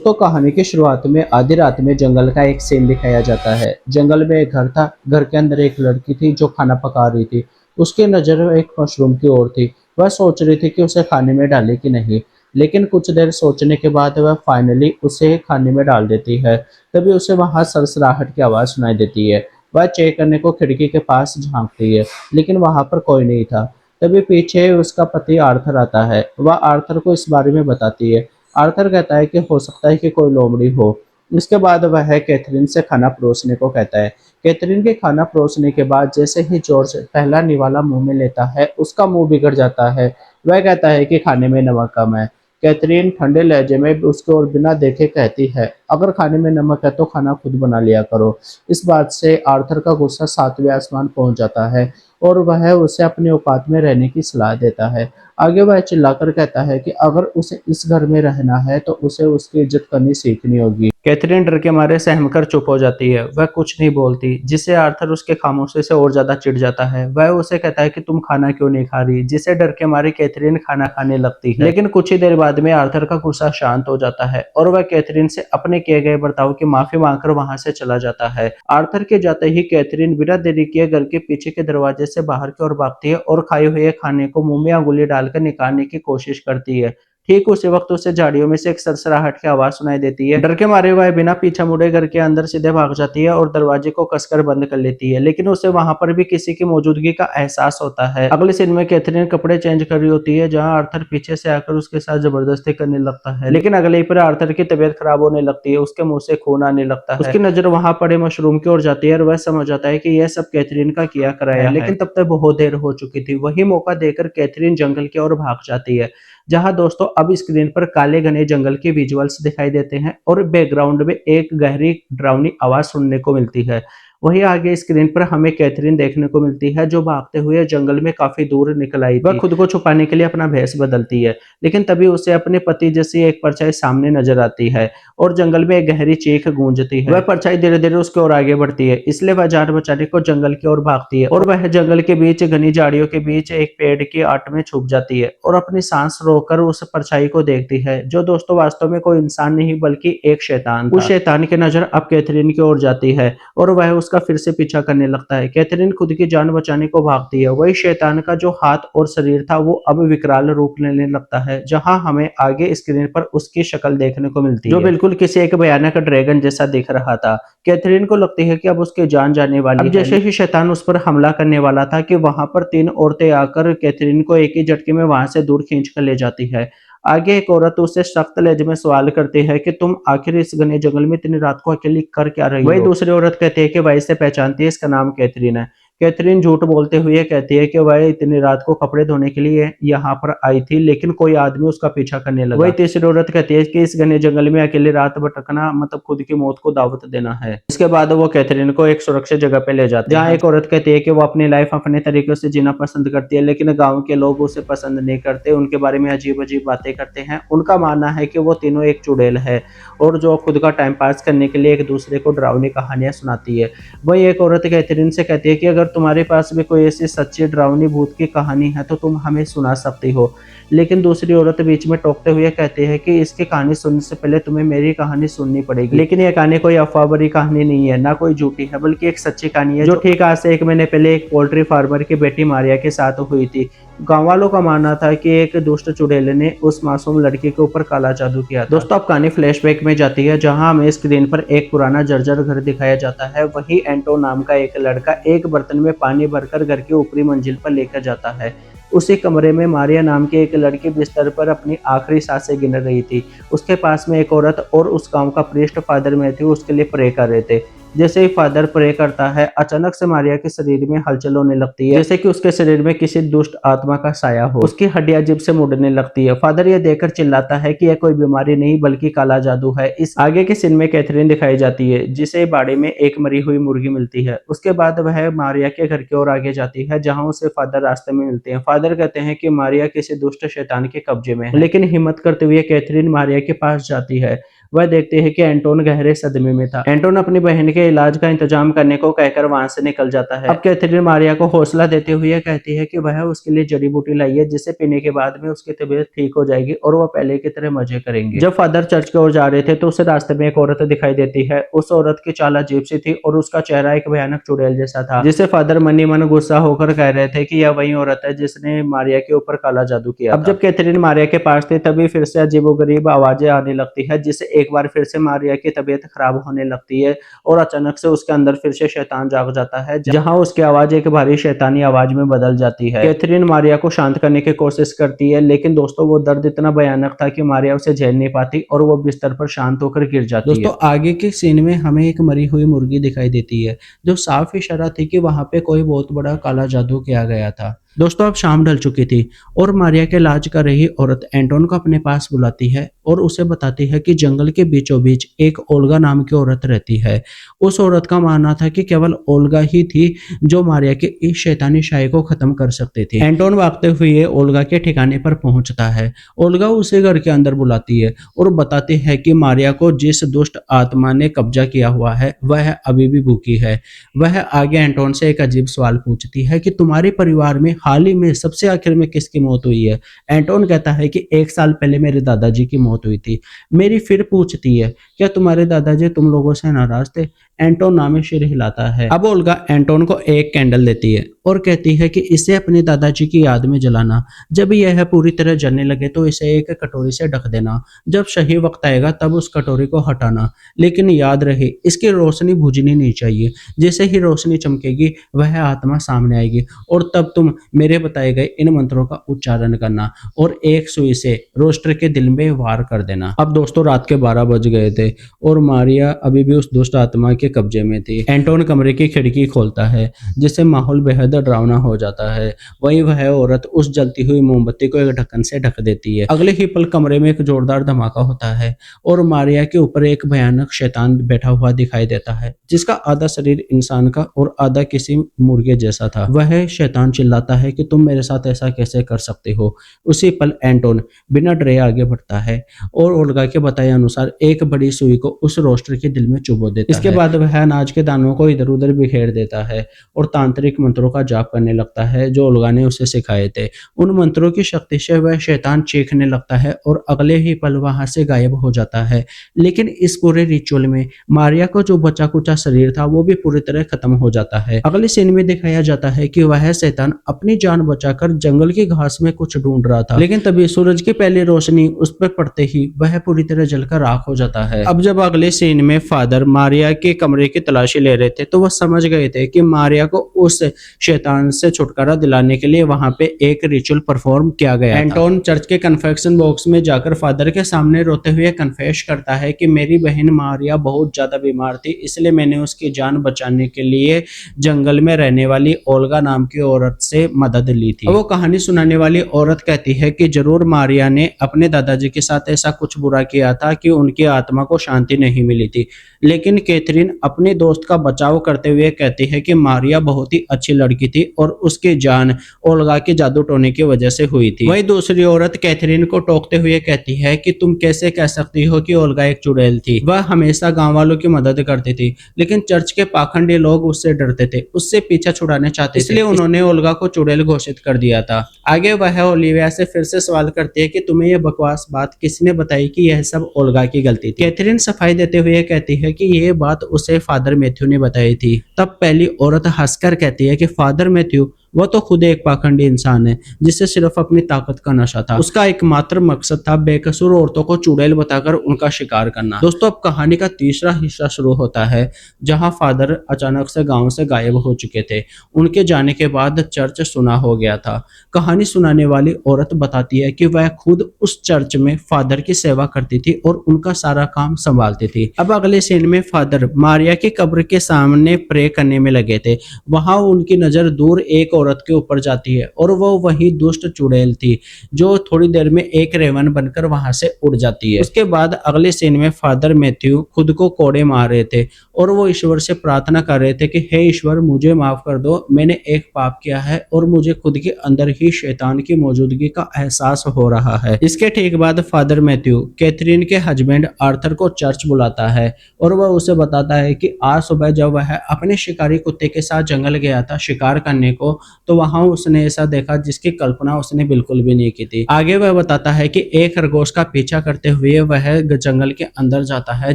दोस्तों, कहानी की शुरुआत में आधी रात में जंगल का एक सीन दिखाया जाता है। जंगल में एक घर था। घर के अंदर एक लड़की थी जो खाना पका रही थी। उसकी नज़र एक मशरूम की ओर थी। वह सोच रही थी कि उसे खाने में डाले कि नहीं, लेकिन कुछ देर सोचने के बाद वह फाइनली उसे खाने में डाल देती है। तभी उसे वहां सरसराहट की आवाज़ सुनाई देती है। वह चेक करने को खिड़की के पास झांकती है, लेकिन वहां पर कोई नहीं था। तभी पीछे उसका पति आर्थर आता है। वह आर्थर को इस बारे में बताती है। आर्थर कहता है कि हो सकता है कि कोई लोमड़ी हो। इसके बाद वह कैथरीन से खाना परोसने को कहता है। कैथरीन के खाना परोसने के बाद जैसे ही जॉर्ज पहला निवाला मुंह में लेता है, उसका मुंह बिगड़ जाता है। वह कहता है कि खाने में नमक कम है। कैथरीन ठंडे लहजे में उसके ओर बिना देखे कहती है, अगर खाने में नमक है तो खाना खुद बना लिया करो। इस बात से आर्थर का गुस्सा सातवें आसमान पहुंच जाता है और वह उसे अपनी औकात में रहने की सलाह देता है। आगे वह चिल्लाकर कहता है कि अगर उसे इस घर में रहना है तो उसे उसकी इज्जत करनी सीखनी होगी। कैथरीन डर के मारे सहमकर चुप हो जाती है। वह कुछ नहीं बोलती, जिससे आर्थर उसके खामोशी से और ज्यादा चिढ़ जाता है। वह उसे कहता है कि तुम खाना क्यों नहीं खा रही, जिसे डर के मारे कैथरीन खाना खाने लगती है। लेकिन कुछ ही देर बाद में आर्थर का गुस्सा शांत हो जाता है और वह कैथरीन से अपने किए गए बर्ताव की माफी मांगकर वहां से चला जाता है। आर्थर के जाते ही कैथरीन बिना देरी किए घर के पीछे के दरवाजे से बाहर की ओर भागती है और खाए हुए खाने को मुंह में अंगुली डालकर निकालने की कोशिश करती है। ठीक उसी वक्त उसे झाड़ियों में से एक सरसराहट की आवाज सुनाई देती है। डर के मारे वह बिना पीछा मुड़े घर के अंदर सीधे भाग जाती है और दरवाजे को कसकर बंद कर लेती है, लेकिन उसे वहां पर भी किसी की मौजूदगी का एहसास होता है। अगले सीन में कैथरीन कपड़े चेंज कर रही होती है, जहां आर्थर पीछे से आकर उसके साथ जबरदस्ती करने लगता है। लेकिन अगले ही पर आर्थर की तबीयत खराब होने लगती है, उसके मुंह से खून आने लगता है। उसकी नजर वहां पड़े मशरूम की ओर जाती है और वह समझ जाता है कि यह सब कैथरीन का किया कराया है। लेकिन तब तक बहुत देर हो चुकी थी। वही मौका देकर कैथरीन जंगल की ओर भाग जाती है, जहां दोस्तों अब स्क्रीन पर काले घने जंगल के विजुअल्स दिखाई देते हैं और बैकग्राउंड में एक गहरी डरावनी आवाज सुनने को मिलती है। वहीं आगे स्क्रीन पर हमें कैथरीन देखने को मिलती है, जो भागते हुए जंगल में काफी दूर निकल आई थी। वह खुद को छुपाने के लिए अपना भेष बदलती है, लेकिन तभी उसे अपने पति जैसी एक परछाई सामने नजर आती है और जंगल में एक गहरी चीख गूंजती है। वह परछाई धीरे धीरे उसकी ओर आगे बढ़ती है, इसलिए वह जान बचाने को जंगल की ओर भागती है और वह जंगल के बीच घनी झाड़ियों के बीच एक पेड़ की आट में छुप जाती है और अपनी सांस रोककर उस परछाई को देखती है, जो दोस्तों वास्तव में कोई इंसान नहीं बल्कि एक शैतान था। उस शैतान की नजर अब कैथरीन की ओर जाती है और वह उसका फिर से पीछा करने लगता है। कैथरीन खुद की जान बचाने को भागती है। वही शैतान का जो हाथ और शरीर था वो अब विकराल रूप लेने लगता है, जहां हमें आगे स्क्रीन पर उसकी शक्ल देखने को मिलती है, जो बिल्कुल किसी एक भयानक ड्रैगन जैसा दिख रहा था। कैथरीन को लगती है कि अब उसकी जान जाने वाली है। जैसे ही शैतान उस पर हमला करने वाला था कि वहां पर तीन औरतें आकर कैथरीन को एक ही झटके में वहां से दूर खींच कर ले जाती है। आगे एक औरत उससे सख्त लहजे में सवाल करती है कि तुम आखिर इस घने जंगल में इतनी रात को अकेली कर क्या रही हो? वही दूसरी औरत कहती है कि वह इसे पहचानती है, इसका नाम कैथरीन है। कैथरीन झूठ बोलते हुए कहती है कि वह इतनी रात को कपड़े धोने के लिए यहाँ पर आई थी, लेकिन कोई आदमी उसका पीछा करने लगा। वही तीसरी औरत कहती है कि इस घने जंगल में अकेले रात भटकना मतलब खुद की मौत को दावत देना है। इसके बाद वो कैथरीन को एक सुरक्षित जगह पे ले जाते हैं, जहाँ एक औरत कहती है कि वो अपनी लाइफ अपने तरीके से जीना पसंद करती है, लेकिन गाँव के लोग उसे पसंद नहीं करते, उनके बारे में अजीब अजीब बातें करते हैं। उनका मानना है कि वो तीनों एक चुड़ैल है और जो खुद का टाइम पास करने के लिए एक दूसरे को डरावनी कहानियां सुनाती है। वही एक औरत कैथरीन से कहती है कि अगर तुम्हारे पास भी कोई ऐसी सच्ची डरावनी भूत की कहानी है तो तुम हमें सुना सकती हो। लेकिन दूसरी औरत बीच में टोकते हुए कहती है कि इसकी कहानी सुनने से पहले तुम्हें मेरी कहानी सुननी पड़ेगी। लेकिन यह कहानी कोई अफवाह भरी कहानी नहीं है, ना कोई झूठी है, बल्कि एक सच्ची कहानी है, जो ठीक आज से 1 महीने पहले एक पोल्ट्री फार्मर की बेटी मारिया के साथ हुई थी। गाँव वालों का मानना था कि एक दुष्ट चुड़ैल ने उस मासूम लड़की के ऊपर काला जादू किया था। दोस्तों अब कहानी फ्लैशबैक में जाती है, जहां हमें स्क्रीन पर एक पुराना जर्जर घर दिखाया जाता है। वही एंटो नाम का एक लड़का एक बर्तन में पानी भरकर घर की ऊपरी मंजिल पर लेकर जाता है। उसी कमरे में मारिया नाम की एक लड़की बिस्तर पर अपनी आखिरी सांसें गिन रही थी। उसके पास में एक औरत और उस गांव का प्रीस्ट फादर मैथ्यू उसके लिए प्रे कर रहे थे। जैसे ही फादर प्रे करता है, अचानक से मारिया के शरीर में हलचल होने लगती है, जैसे कि उसके शरीर में किसी दुष्ट आत्मा का साया हो। उसकी हड्डियां अजीब से मुड़ने लगती है। फादर यह देखकर चिल्लाता है कि यह कोई बीमारी नहीं बल्कि काला जादू है। इस आगे के सीन में कैथरीन दिखाई जाती है, जिसे बाड़े में एक मरी हुई मुर्गी मिलती है। उसके बाद वह मारिया के घर की ओर आगे जाती है, जहाँ उसे फादर रास्ते में मिलते हैं। फादर कहते हैं कि मारिया किसी दुष्ट शैतान के कब्जे में है, लेकिन हिम्मत करते हुए कैथरीन मारिया के पास जाती है। वह देखती है कि एंटोन गहरे सदमे में था। एंटोन अपनी बहन के इलाज का इंतजाम करने को कहकर वहां से निकल जाता है। अब कैथरीन मारिया को हौसला देते हुए कहती है कि वह उसके लिए जड़ी बूटी लाई है, जिसे पीने के बाद में उसकी तबीयत ठीक हो जाएगी और वह पहले की तरह मजे करेंगे। जब फादर चर्च की ओर जा रहे थे तो उसे रास्ते में एक औरत दिखाई देती है। उस औरत की चाल अजीब सी थी और उसका चेहरा एक भयानक चुड़ैल जैसा था, जिसे फादर मनी मन गुस्सा होकर कह रहे थे कि यह वही औरत है जिसने मारिया के ऊपर काला जादू किया। अब जब कैथरीन मारिया के पास थी तभी फिर से अजीबोगरीब आवाजें आने लगती है, जिससे एक बार फिर से मारिया की तबीयत खराब होने लगती है और अचानक से उसके अंदर फिर से शैतान जाग जाता है, जहां उसकी आवाज एक भारी शैतानी आवाज में बदल जाती है। कैथरीन मारिया को शांत करने की कोशिश करती है, लेकिन दोस्तों वो दर्द इतना भयानक था कि मारिया उसे झेल नहीं पाती और वो बिस्तर पर शांत होकर गिर जाती है। दोस्तों आगे के सीन में हमें एक मरी हुई मुर्गी दिखाई देती है, जो साफ इशारा थी कि वहां पे कोई बहुत बड़ा काला जादू किया गया था। दोस्तों अब शाम ढल चुकी थी और मारिया के इलाज कर रही औरत एंटोन को अपने पास बुलाती है और उसे बताती है कि जंगल के बीचों बीच एक ओल्गा नाम की औरत रहती है। उस औरत का मानना था कि केवल ओल्गा ही थी जो मारिया के इस शैतानी शाही को खत्म कर सकती थी। एंटोन भागते हुए ओल्गा के ठिकाने पर पहुंचता है। ओल्गा उसे घर के अंदर बुलाती है और बताती है कि मारिया को जिस दुष्ट आत्मा ने कब्जा किया हुआ है वह अभी भी भूखी है। वह आगे एंटोन से एक अजीब सवाल पूछती है कि तुम्हारे परिवार में हाल ही में सबसे आखिर में किसकी मौत हुई है। एंटोन कहता है कि 1 साल पहले मेरे दादाजी की मौत हुई थी। मेरी फिर पूछती है क्या तुम्हारे दादाजी तुम लोगों से नाराज थे। एंटोन नामे सिर हिलाता है। अब ओल्गा एंटोन को एक कैंडल देती है और कहती है कि इसे अपने दादाजी की याद में जलाना। जब यह पूरी तरह जलने लगे तो इसे एक कटोरी से ढक देना। जब सही वक्त आएगा तब उस कटोरी को हटाना, लेकिन याद रहे इसकी रोशनी बुझनी नहीं चाहिए। जैसे ही रोशनी चमकेगी वह आत्मा सामने आएगी और तब तुम मेरे बताए गए इन मंत्रों का उच्चारण करना और एक सुई से रोस्टर के दिल में वार कर देना। अब दोस्तों रात के 12 बज गए थे और मारिया अभी भी उस दुष्ट आत्मा के कब्जे में थी। एंटोन कमरे की खिड़की खोलता है, जिससे माहौल बेहद डरावना हो जाता है। वहीं वह औरत उस जलती हुई मोमबत्ती को एक ढक्कन से ढक देती है। अगले ही पल कमरे में एक जोरदार धमाका होता है और मारिया के ऊपर एक भयानक शैतान बैठा हुआ दिखाई देता है, जिसका आधा शरीर इंसान का और आधा किसी मुर्गे जैसा था। वह शैतान चिल्लाता है कि तुम मेरे साथ ऐसा कैसे कर सकते हो। उसी पल एंटोन बिना डरे आगे बढ़ता है और ओल्गा के बताए अनुसार एक बड़ी सुई को उस रोस्टर के दिल में चुभो देता है। इसके बाद वह अनाज के दानों को इधर उधर बिखेर देता है और तांत्रिक मंत्रों का जाप करने लगता है जो ओल्गा ने उसे सिखाए थे। उन मंत्रों की शक्ति से वह शैतान चीखने लगता है और अगले ही पल वहां से गायब हो जाता है। लेकिन इस पूरे रिचुअल में मारिया को जो बचा कुचा शरीर था वो भी पूरी तरह खत्म हो जाता है। अगले सीन में दिखाया जाता है कि वह शैतान अपनी जान बचाकर जंगल की घास में कुछ ढूंढ रहा था, लेकिन तभी सूरज की पहली रोशनी उस पर पड़ते ही वह पूरी तरह जलकर राख हो जाता है। अब जब अगले सीन में फादर मारिया के कमरे की तलाशी ले रहे थे तो वह समझ गए थे कि मारिया को उस शैतान से छुटकारा दिलाने के लिए वहां पे एक रिचुअल परफॉर्म किया गया। एंटोन चर्च के कन्फेक्शन बॉक्स में जाकर फादर के सामने रोते हुए कन्फेस करता है कि मेरी बहन मारिया बहुत ज्यादा बीमार थी, इसलिए मैंने उसकी जान बचाने के लिए जंगल में रहने वाली ओल्गा नाम की औरत से मदद ली थी। वो कहानी सुनाने वाली औरत कहती है कि जरूर मारिया ने अपने दादाजी के साथ ऐसा कुछ बुरा किया था कि उनकी आत्मा को शांति नहीं मिली थी, लेकिन कैथरीन अपने दोस्त का बचाव करते हुए कहती है कि मारिया बहुत ही अच्छी लड़की थी और उसकी जान ओल्गा के जादू टोने की वजह से हुई थी। वही दूसरी औरत कैथरीन को टोकते हुए कहती है कि तुम कैसे कह सकती हो कि ओल्गा एक चुड़ैल थी। वह हमेशा गांव वालों की मदद करती थी, लेकिन चर्च के पाखंडी लोग उससे डरते थे, उससे पीछा छुड़ाना चाहते थे, इसलिए उन्होंने ओल्गा को चुड़ैल घोषित कर दिया था। आगे वह ओलिविया से फिर से सवाल करती है कि तुम्हें यह बकवास बात किसने बताई कि यह सब ओल्गा की गलती थी। कैथरीन सफाई देते हुए कहती है कि यह बात उसे फादर मैथ्यू ने बताई थी। तब पहली औरत हंसकर कहती है कि फादर मैथ्यू वह तो खुद एक पाखंडी इंसान है जिसे सिर्फ अपनी ताकत का नशा था। उसका एकमात्र मकसद था बेकसूर औरतों को चुड़ैल बताकर उनका शिकार करना। दोस्तों अब कहानी का तीसरा हिस्सा शुरू होता है, जहां फादर अचानक से गांव से गायब हो चुके थे। उनके जाने के बाद चर्च सुना हो गया था। कहानी सुनाने वाली औरत बताती है कि वह खुद उस चर्च में फादर की सेवा करती थी और उनका सारा काम संभालती थी। अब अगले सीन में फादर मारिया की कब्र के सामने प्रे करने में लगे थे। वहां उनकी नजर दूर एक औरत के ऊपर जाती है और वो वही दुष्ट चुड़ैल थी जो थोड़ी देर में एक रेवन बनकर वहां से उड़ जाती है। उसके बाद अगले सीन में फादर मैथ्यू खुद को कोड़े मार रहे थे और वो ईश्वर से प्रार्थना कर रहे थे कि हे ईश्वर, मुझे माफ कर दो, मैंने एक पाप किया है और मुझे खुद के अंदर ही शैतान की मौजूदगी का एहसास हो रहा है। इसके ठीक बाद फादर मैथ्यू कैथरीन के हस्बैंड आर्थर को चर्च बुलाता है और वह उसे बताता है कि आज सुबह जब वह अपने शिकारी कुत्ते के साथ जंगल गया था शिकार करने को, तो वहां उसने ऐसा देखा जिसकी कल्पना उसने बिल्कुल भी नहीं की थी। आगे वह बताता है कि एक खरगोश का पीछा करते हुए वह जंगल के अंदर जाता है,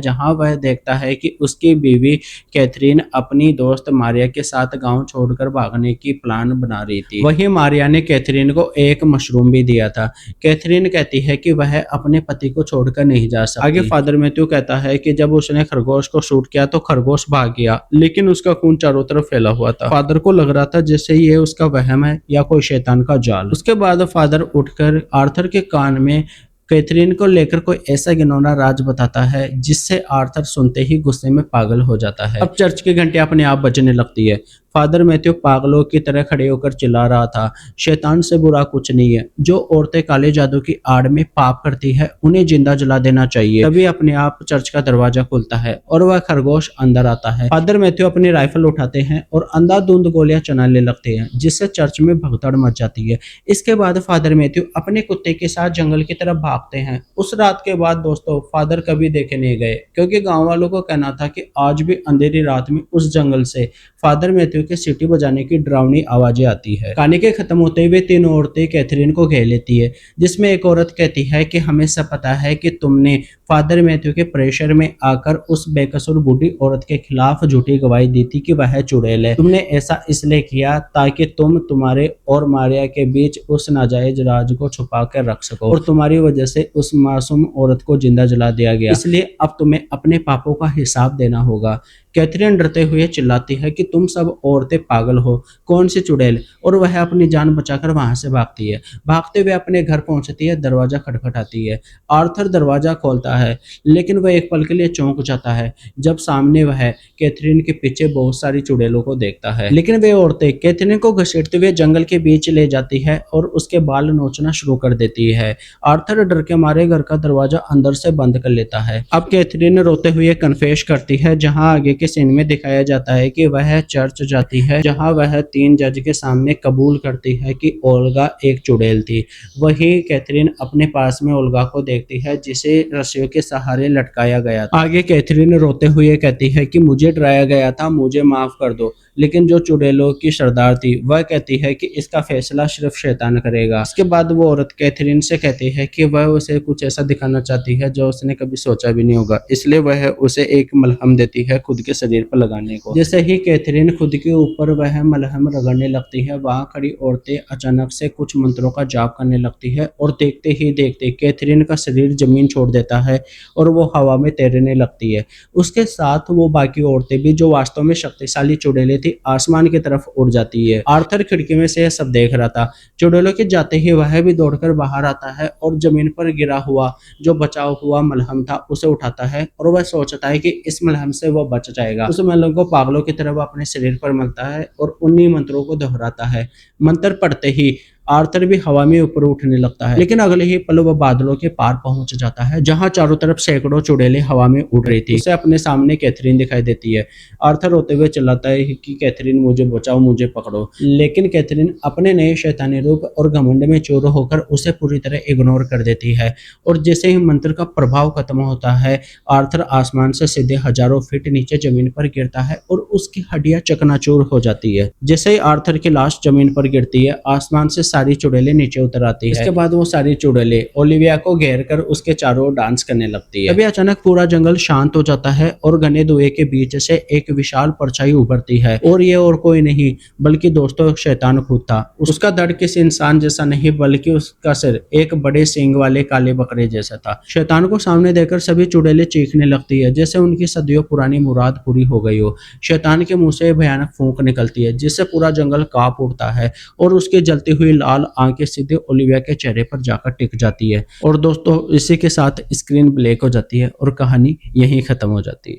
जहां वह देखता है कि उसकी बीवी कैथरीन अपनी दोस्त मारिया के साथ गांव छोड़कर भागने की प्लान बना रही थी। वहीं मारिया ने कैथरीन को एक मशरूम भी दिया था। कैथरीन कहती है कि वह अपने पति को छोड़कर नहीं जा सकती। आगे फादर मैथ्यू कहता है कि जब उसने खरगोश को शूट किया तो खरगोश भाग गया, लेकिन उसका खून चारों तरफ फैला हुआ था। फादर को लग रहा था जैसे ये उसका वहम है या कोई शैतान का जाल। उसके बाद फादर उठकर आर्थर के कान में कैथरीन को लेकर कोई ऐसा घिनौना राज बताता है जिससे आर्थर सुनते ही गुस्से में पागल हो जाता है। अब चर्च की घंटी अपने आप बजने लगती है। फादर मैथ्यू पागलों की तरह खड़े होकर चिल्ला रहा था, शैतान से बुरा कुछ नहीं है। जो औरतें काले जादू की आड़ में पाप करती है उन्हें जिंदा जला देना चाहिए। तभी अपने आप चर्च का दरवाजा खुलता है और वह खरगोश अंदर आता है। फादर मैथ्यू अपनी राइफल उठाते हैं और अंधाधुंध गोलियां चलाने लगते हैं, जिससे चर्च में भगदड़ मच जाती है। इसके बाद फादर मैथ्यू अपने कुत्ते के साथ जंगल की तरफ भागते हैं। उस रात के बाद दोस्तों फादर कभी देखे नहीं गए, क्योंकि गांव वालों को कहना था कि आज भी अंधेरी रात में उस जंगल से फादर मैथ्यू के सीटी बजाने की डरावनी आवाजें आती है। कहानी के खत्म होते हुए तीनों औरतें कैथरीन को घेर लेती है, जिसमें एक औरत कहती है कि हमें सब पता है कि तुमने फादर मैथ्यू के प्रेशर में आकर उस बेकसूर बूढ़ी औरत के खिलाफ झूठी गवाही दी थी कि वह चुड़ैल है। तुमने ऐसा इसलिए किया ताकि तुम तुम्हारे और मारिया के बीच उस नाजायज राज को छुपा कर रख सको, और तुम्हारी वजह से उस मासूम औरत को जिंदा जला दिया गया, इसलिए अब तुम्हें अपने पापों का हिसाब देना होगा। कैथरीन डरते हुए चिल्लाती है कि तुम सब औरतें पागल हो, कौन सी चुड़ैल, और वह अपनी जान बचाकर वहां से भागती है। भागते हुए अपने घर पहुंचती है, दरवाजा खटखटाती है। आर्थर दरवाजा खोलता है, लेकिन वह एक पल के लिए चौंक जाता है जब सामने वह कैथरीन के पीछे बहुत सारी चुड़ैलों को देखता है। लेकिन वे औरतें कैथरीन को घसीटते हुए जंगल के बीच ले जाती है और उसके बाल नोचना शुरू कर देती है। आर्थर डर के मारे घर का दरवाजा अंदर से बंद कर लेता है। अब कैथरीन रोते हुए कन्फेस करती है, जहां आगे के सीन में दिखाया जाता है कि वह चर्च जाती है, जहां वह 3 जज के सामने कबूल करती है कि ओल्गा एक चुड़ैल थी। वही कैथरीन अपने पास में ओल्गा को देखती है, जिसे रस्सियों के सहारे लटकाया गया था। आगे कैथरीन रोते हुए कहती है कि मुझे डराया गया था, मुझे माफ कर दो। लेकिन जो चुड़ैलों की सरदार थी वह कहती है कि इसका फैसला सिर्फ शैतान करेगा। इसके बाद वो औरत कैथरीन से कहती है कि वह उसे कुछ ऐसा दिखाना चाहती है जो उसने कभी सोचा भी नहीं होगा, इसलिए वह उसे एक मलहम देती है खुद के शरीर पर लगाने को। जैसे ही कैथरीन खुद के ऊपर वह मलहम रगड़ने लगती है, वहां खड़ी औरतें अचानक से कुछ मंत्रों का जाप करने लगती है और देखते ही देखते कैथरीन का शरीर जमीन छोड़ देता है और वो हवा में तैरने लगती है। उसके साथ वो बाकी औरतें भी, जो वास्तव में शक्तिशाली चुड़ैलें थी, आसमान की तरफ उड़ जाती है। आर्थर खिड़की में से यह सब देख रहा था। चुड़ैलों के जाते ही वह भी दौड़कर बाहर आता है और जमीन पर गिरा हुआ जो बचाव हुआ मलहम था उसे उठाता है और वह सोचता है कि इस मलहम से वह बच जाएगा। उस मलहम को पागलों की तरह अपने शरीर पर मलता है और उन्हीं मंत्रों को दोहराता है। मंत्र पढ़ते ही आर्थर भी हवा में ऊपर उठने लगता है, लेकिन अगले ही पल वह बादलों के पार पहुंच जाता है, जहां चारों तरफ सैकड़ों चुड़ैलें हवा में उड़ रही थी। उसे अपने सामने कैथरीन दिखाई देती है। आर्थर रोते हुए चिल्लाता है कि कैथरीन मुझे बचाओ, मुझे पकड़ो, लेकिन कैथरीन अपने नए शैतानी रूप और घमंड में चूर होकर उसे पूरी तरह इग्नोर कर देती है। और जैसे ही मंत्र का प्रभाव खत्म होता है, आर्थर आसमान से सीधे हजारों फीट नीचे जमीन पर गिरता है और उसकी हड्डियां चकनाचूर हो जाती है। जैसे ही आर्थर की लाश जमीन पर गिरती है, आसमान से सारी चुड़ैलें नीचे उतर आती है। इसके बाद वो सारी चुड़ैलें ओलिविया को घेर कर उसके चारों ओर डांस करने लगती है। अभी अचानक पूरा जंगल शांत हो जाता है और घने धुएं के बीच से एक विशाल परछाई उभरती है, और ये और कोई नहीं बल्कि दोस्तों शैतान खुद था। उसका धड़ किसी इंसान जैसा नहीं, बल्कि उसका सिर एक बड़े सींग वाले काले बकरे जैसा था। शैतान को सामने देखकर सभी चुड़ैलें चीखने लगती है, जैसे उनकी सदियों पुरानी मुराद पूरी हो गई हो। शैतान के मुंह से भयानक फूंक निकलती है, जिससे पूरा जंगल कांप उठता है और उसकी जलती हुई लाल आंखें सीधे ओलिविया के चेहरे पर जाकर टिक जाती है। और दोस्तों इसी के साथ स्क्रीन ब्लैक हो जाती है और कहानी यहीं खत्म हो जाती है।